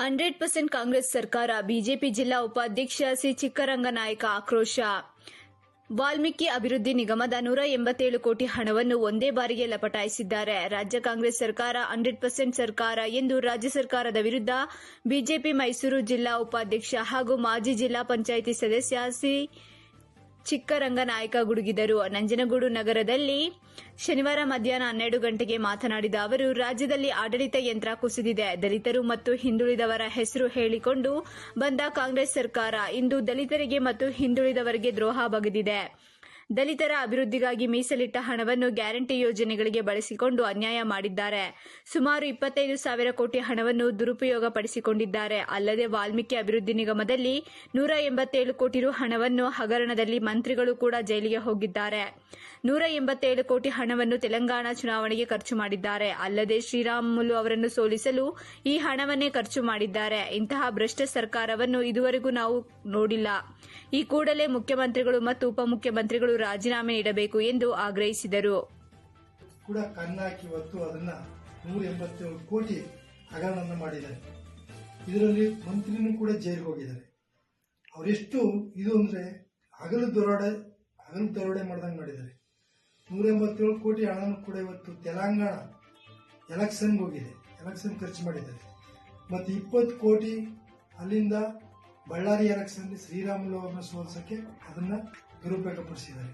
100% ಕಾಂಗ್ರೆಸ್ ಸರ್ಕಾರ, ಬಿಜೆಪಿ ಜಿಲ್ಲಾ ಉಪಾಧ್ಯಕ್ಷ ಸಿ ಚಿಕ್ಕರಂಗನಾಯಕ ಆಕ್ರೋಶ. ವಾಲ್ಮೀಕಿ ಅಭಿವೃದ್ಧಿ ನಿಗಮದ 187 ಕೋಟಿ ಹಣವನ್ನು ಒಂದೇ ಬಾರಿಗೆ ಲಪಟಾಯಿಸಿದ್ದಾರೆ. ರಾಜ್ಯ ಕಾಂಗ್ರೆಸ್ ಸರ್ಕಾರ 100% ಸರ್ಕಾರ ಎಂದು ರಾಜ್ಯ ಸರ್ಕಾರದ ವಿರುದ್ಧ ಬಿಜೆಪಿ ಮೈಸೂರು ಜಿಲ್ಲಾ ಉಪಾಧ್ಯಕ್ಷ ಹಾಗೂ ಮಾಜಿ ಜಿಲ್ಲಾ ಪಂಚಾಯಿತಿ ಸದಸ್ಯ ಸಿ ಚಿಕ್ಕರಂಗನಾಯಕ ಗುಡುಗಿದರು. ನಂಜನಗೂಡು ನಗರದಲ್ಲಿ ಶನಿವಾರ ಮಧ್ಯಾಹ್ನ 12 ಗಂಟೆಗೆ ಮಾತನಾಡಿದ ಅವರು, ರಾಜ್ಯದಲ್ಲಿ ಆಡಳಿತ ಯಂತ್ರ ಕುಸಿದಿದೆ. ದಲಿತರು ಮತ್ತು ಹಿಂದುಳಿದವರ ಹೆಸರು ಹೇಳಿಕೊಂಡು ಬಂದ ಕಾಂಗ್ರೆಸ್ ಸರ್ಕಾರ ಇಂದು ದಲಿತರಿಗೆ ಮತ್ತು ಹಿಂದುಳಿದವರಿಗೆ ದ್ರೋಹ ಬಗೆದಿದೆ. ದಲಿತರ ಅಭಿವೃದ್ಧಿಗಾಗಿ ಮೀಸಲಿಟ್ಟ ಹಣವನ್ನು ಗ್ಯಾರಂಟಿ ಯೋಜನೆಗಳಿಗೆ ಬಳಸಿಕೊಂಡು ಅನ್ಯಾಯ ಮಾಡಿದ್ದಾರೆ. ಸುಮಾರು 25,000 ಕೋಟಿ ಹಣವನ್ನು ದುರುಪಯೋಗ ಪಡಿಸಿಕೊಂಡಿದ್ದಾರೆ. ಅಲ್ಲದೆ ವಾಲ್ಮೀಕಿ ಅಭಿವೃದ್ಧಿ ನಿಗಮದಲ್ಲಿ 187 ಕೋಟಿ ರು ಹಣವನ್ನು ಹಗರಣದಲ್ಲಿ ಮಂತ್ರಿಗಳು ಕೂಡ ಜೈಲಿಗೆ ಹೋಗಿದ್ದಾರೆ. 187 ಕೋಟಿ ಹಣವನ್ನು ತೆಲಂಗಾಣ ಚುನಾವಣೆಗೆ ಖರ್ಚು ಮಾಡಿದ್ದಾರೆ. ಅಲ್ಲದೆ ಶ್ರೀರಾಮುಲು ಅವರನ್ನು ಸೋಲಿಸಲು ಈ ಹಣವನ್ನೇ ಖರ್ಚು ಮಾಡಿದ್ದಾರೆ. ಇಂತಹ ಭ್ರಷ್ಟ ಸರ್ಕಾರವನ್ನು ಇದುವರೆಗೂ ನಾವು ನೋಡಿಲ್ಲ. ಈ ಕೂಡಲೇ ಮುಖ್ಯಮಂತ್ರಿಗಳು ಮತ್ತು ಉಪಮುಖ್ಯಮಂತ್ರಿಗಳು ರಾಜೀನಾಮೆ ನೀಡಬೇಕು ಎಂದು ಆಗ್ರಹಿಸಿದರು. ಕೂಡ ಕಣ್ಣಾಕಿ ಇವತ್ತು ಅದನ್ನ 187 ಕೋಟಿ ಹಗರಣವನ್ನು ಮಾಡಿದ್ದಾರೆ. ಇದರಲ್ಲಿ ಮಂತ್ರಿನೂ ಕೂಡ ಜೈಲಿಗೆ ಹೋಗಿದ್ದಾರೆ. ಅವರೆಷ್ಟು ಇದು ಅಂದ್ರೆ ಹಗಲು ದರೋಡೆ ಮಾಡ್ದಂಗೆ ಮಾಡಿದ್ದಾರೆ. 187 ಕೋಟಿ ಹಣವನ್ನು ಕೂಡ ಇವತ್ತು ತೆಲಂಗಾಣ ಎಲೆಕ್ಷನ್ಗೆ ಹೋಗಿದೆ, ಎಲೆಕ್ಷನ್ ಖರ್ಚು ಮಾಡಿದ್ದಾರೆ. ಮತ್ತು 20 ಕೋಟಿ ಅಲ್ಲಿಂದ ಬಳ್ಳಾರಿ ಎಲೆಕ್ಷನ್ ಶ್ರೀರಾಮುಲು ಅವರನ್ನು ಸೋಲಿಸಕ್ಕೆ ಅದನ್ನ ದುರುಪಯೋಗಪಡಿಸಿದ್ದಾರೆ.